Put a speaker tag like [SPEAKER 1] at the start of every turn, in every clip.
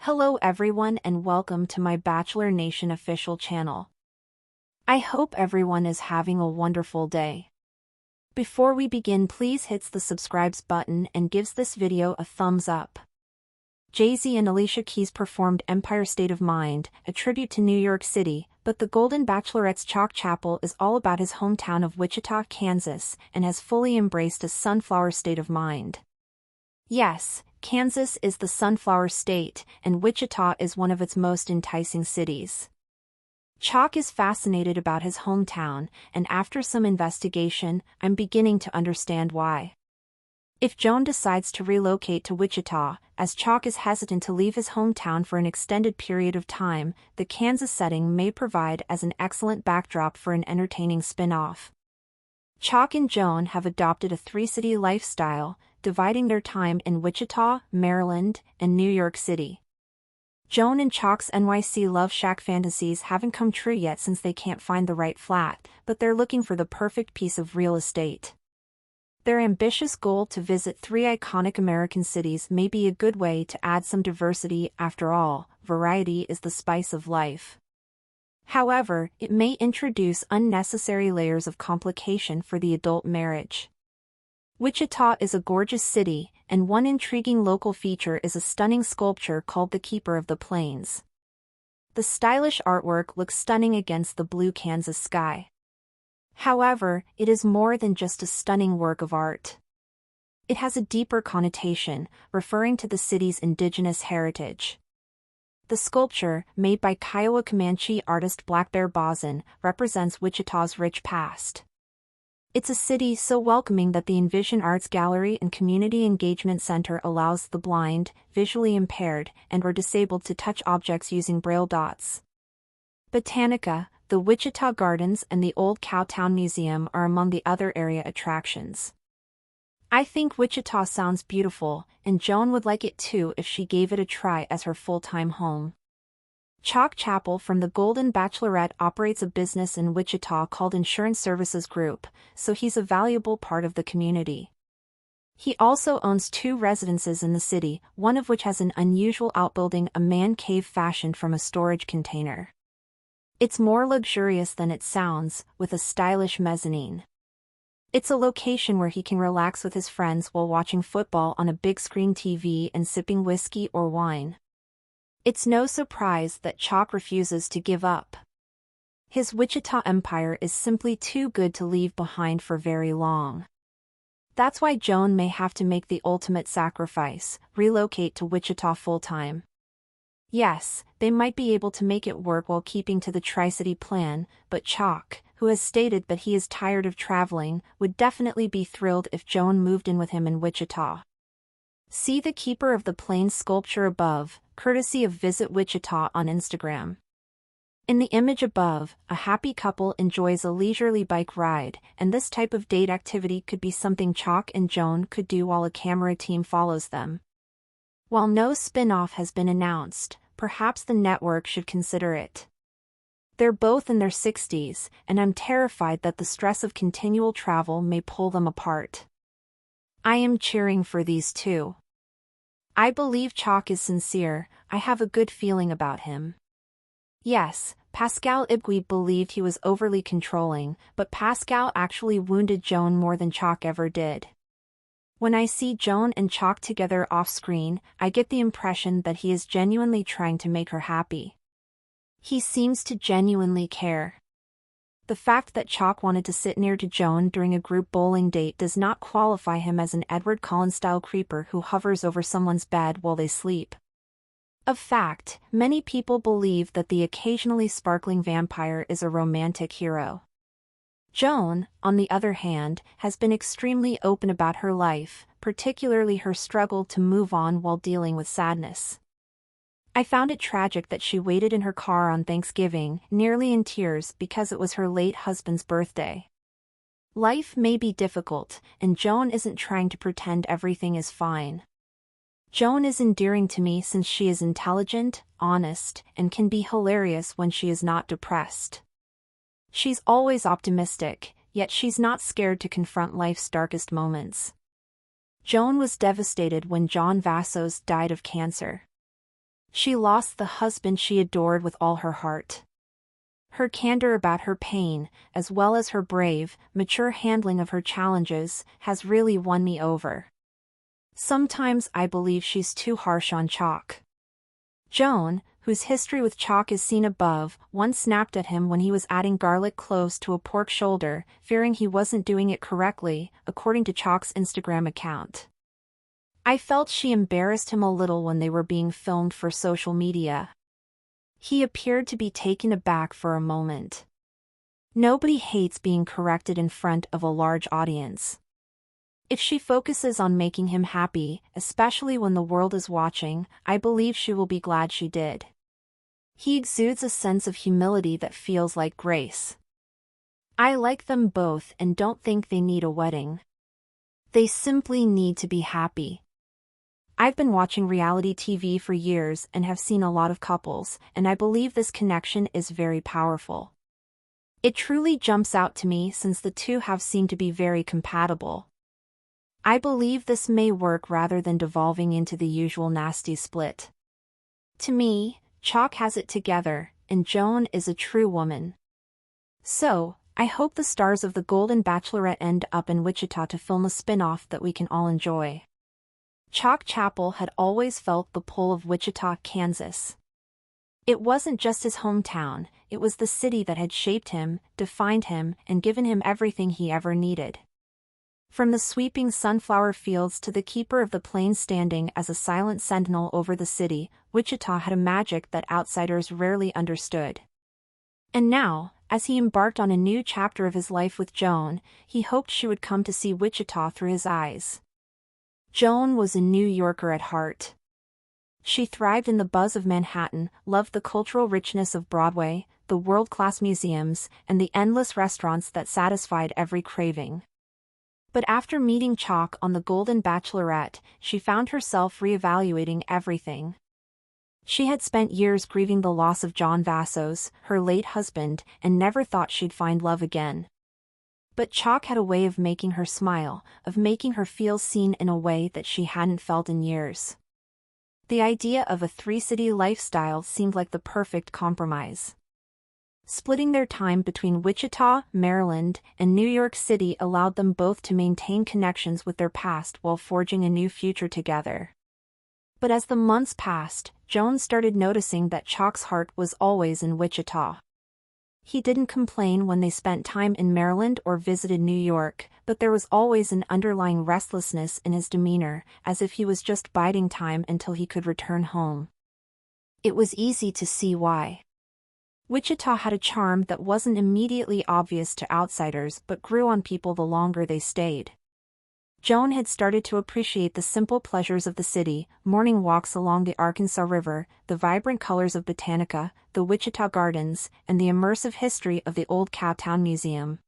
[SPEAKER 1] Hello everyone and welcome to my Bachelor Nation official channel. I hope everyone is having a wonderful day. Before we begin, please hit the subscribe button and gives this video a thumbs up. Jay-Z and Alicia Keys performed Empire State of Mind, a tribute to New York City, but the Golden Bachelorette's Chalk Chapel is all about his hometown of Wichita, Kansas, and has fully embraced a sunflower state of mind. Yes, Kansas is the sunflower state, and Wichita is one of its most enticing cities. Chalk is fascinated about his hometown, and after some investigation, I'm beginning to understand why. If Joan decides to relocate to Wichita, as Chalk is hesitant to leave his hometown for an extended period of time, the Kansas setting may provide as an excellent backdrop for an entertaining spin-off. Chalk and Joan have adopted a three-city lifestyle, dividing their time in Wichita, Maryland, and New York City. Joan and Chalk's NYC Love Shack fantasies haven't come true yet since they can't find the right flat, but they're looking for the perfect piece of real estate. Their ambitious goal to visit three iconic American cities may be a good way to add some diversity. After all, variety is the spice of life. However, it may introduce unnecessary layers of complication for the adult marriage. Wichita is a gorgeous city, and one intriguing local feature is a stunning sculpture called the Keeper of the Plains. The stylish artwork looks stunning against the blue Kansas sky. However, it is more than just a stunning work of art. It has a deeper connotation, referring to the city's indigenous heritage. The sculpture, made by Kiowa Comanche artist Black Bear Boson, represents Wichita's rich past. It's a city so welcoming that the Envision Arts Gallery and Community Engagement Center allows the blind, visually impaired, and/or disabled to touch objects using braille dots. Botanica, the Wichita Gardens and the Old Cowtown Museum are among the other area attractions. I think Wichita sounds beautiful, and Joan would like it too if she gave it a try as her full-time home. Chalk Chapel from the Golden Bachelorette operates a business in Wichita called Insurance Services Group, so he's a valuable part of the community. He also owns two residences in the city, one of which has an unusual outbuilding, a man cave fashioned from a storage container. It's more luxurious than it sounds, with a stylish mezzanine. It's a location where he can relax with his friends while watching football on a big screen TV and sipping whiskey or wine. It's no surprise that Chalk refuses to give up. His Wichita empire is simply too good to leave behind for very long. That's why Joan may have to make the ultimate sacrifice, relocate to Wichita full-time. Yes, they might be able to make it work while keeping to the Tri-City plan, but Chalk, who has stated that he is tired of traveling, would definitely be thrilled if Joan moved in with him in Wichita. See the Keeper of the Plains sculpture above, courtesy of Visit Wichita on Instagram. In the image above, a happy couple enjoys a leisurely bike ride, and this type of date activity could be something Chalk and Joan could do while a camera team follows them. While no spin-off has been announced, perhaps the network should consider it. They're both in their 60s, and I'm terrified that the stress of continual travel may pull them apart. I am cheering for these two. I believe Chalk is sincere. I have a good feeling about him. Yes, Pascal Ibgui believed he was overly controlling, but Pascal actually wounded Joan more than Chalk ever did. When I see Joan and Chalk together off-screen, I get the impression that he is genuinely trying to make her happy. He seems to genuinely care. The fact that Chalk wanted to sit near to Joan during a group bowling date does not qualify him as an Edward Cullen-style creeper who hovers over someone's bed while they sleep. Of fact, many people believe that the occasionally sparkling vampire is a romantic hero. Joan, on the other hand, has been extremely open about her life, particularly her struggle to move on while dealing with sadness. I found it tragic that she waited in her car on Thanksgiving, nearly in tears because it was her late husband's birthday. Life may be difficult, and Joan isn't trying to pretend everything is fine. Joan is endearing to me since she is intelligent, honest, and can be hilarious when she is not depressed. She's always optimistic, yet she's not scared to confront life's darkest moments. Joan was devastated when John Vassos died of cancer. She lost the husband she adored with all her heart. Her candor about her pain, as well as her brave, mature handling of her challenges, has really won me over. Sometimes I believe she's too harsh on Chalk. Joan, whose history with Chalk is seen above, once snapped at him when he was adding garlic cloves to a pork shoulder, fearing he wasn't doing it correctly, according to Chalk's Instagram account. I felt she embarrassed him a little when they were being filmed for social media. He appeared to be taken aback for a moment. Nobody hates being corrected in front of a large audience. If she focuses on making him happy, especially when the world is watching, I believe she will be glad she did. He exudes a sense of humility that feels like grace. I like them both and don't think they need a wedding. They simply need to be happy. I've been watching reality TV for years and have seen a lot of couples, and I believe this connection is very powerful. It truly jumps out to me since the two have seemed to be very compatible. I believe this may work rather than devolving into the usual nasty split. To me, Chalk has it together, and Joan is a true woman. So, I hope the stars of the Golden Bachelorette end up in Wichita to film a spin-off that we can all enjoy. Chalk Chapel had always felt the pull of Wichita, Kansas. It wasn't just his hometown, it was the city that had shaped him, defined him, and given him everything he ever needed. From the sweeping sunflower fields to the keeper of the plains standing as a silent sentinel over the city, Wichita had a magic that outsiders rarely understood. And now, as he embarked on a new chapter of his life with Joan, he hoped she would come to see Wichita through his eyes. Joan was a New Yorker at heart. She thrived in the buzz of Manhattan, loved the cultural richness of Broadway, the world-class museums, and the endless restaurants that satisfied every craving. But after meeting Chalk on the Golden Bachelorette, she found herself reevaluating everything. She had spent years grieving the loss of John Vassos, her late husband, and never thought she'd find love again. But Chalk had a way of making her smile, of making her feel seen in a way that she hadn't felt in years. The idea of a three-city lifestyle seemed like the perfect compromise. Splitting their time between Wichita, Maryland, and New York City allowed them both to maintain connections with their past while forging a new future together. But as the months passed, Joan started noticing that Chalk's heart was always in Wichita. He didn't complain when they spent time in Maryland or visited New York, but there was always an underlying restlessness in his demeanor, as if he was just biding time until he could return home. It was easy to see why. Wichita had a charm that wasn't immediately obvious to outsiders but grew on people the longer they stayed. Joan had started to appreciate the simple pleasures of the city, morning walks along the Arkansas River, the vibrant colors of Botanica, the Wichita Gardens, and the immersive history of the old Cowtown Museum.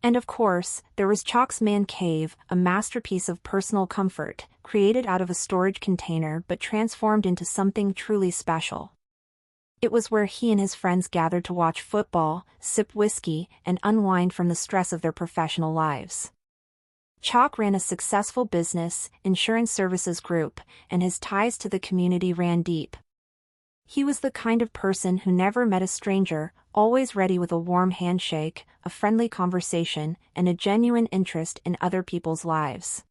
[SPEAKER 1] And of course, there was Chalk's man cave, a masterpiece of personal comfort, created out of a storage container but transformed into something truly special. It was where he and his friends gathered to watch football, sip whiskey, and unwind from the stress of their professional lives. Chalk ran a successful business, insurance services group, and his ties to the community ran deep. He was the kind of person who never met a stranger, always ready with a warm handshake, a friendly conversation, and a genuine interest in other people's lives.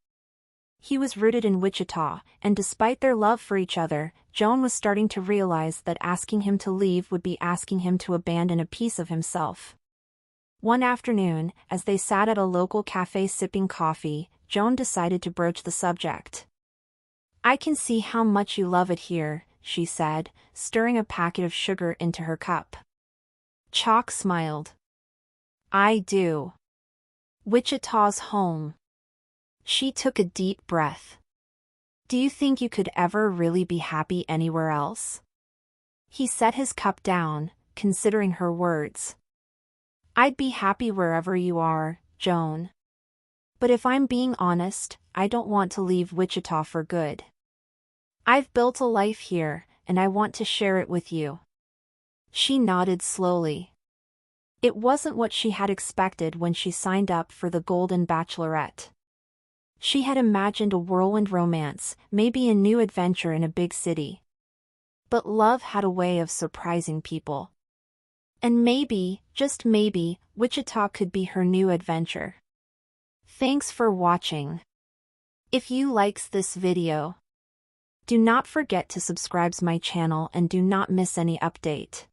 [SPEAKER 1] He was rooted in Wichita, and despite their love for each other, Joan was starting to realize that asking him to leave would be asking him to abandon a piece of himself. One afternoon, as they sat at a local cafe sipping coffee, Joan decided to broach the subject. "I can see how much you love it here," she said, stirring a packet of sugar into her cup. Chalk smiled. "I do. Wichita's home." She took a deep breath. "Do you think you could ever really be happy anywhere else?" He set his cup down, considering her words. "I'd be happy wherever you are, Joan. But if I'm being honest, I don't want to leave Wichita for good. I've built a life here, and I want to share it with you." She nodded slowly. It wasn't what she had expected when she signed up for the Golden Bachelorette. She had imagined a whirlwind romance, maybe a new adventure in a big city. But love had a way of surprising people. And maybe, just maybe, Wichita could be her new adventure. Thanks for watching. If you likes this video, do not forget to subscribe my channel and do not miss any update.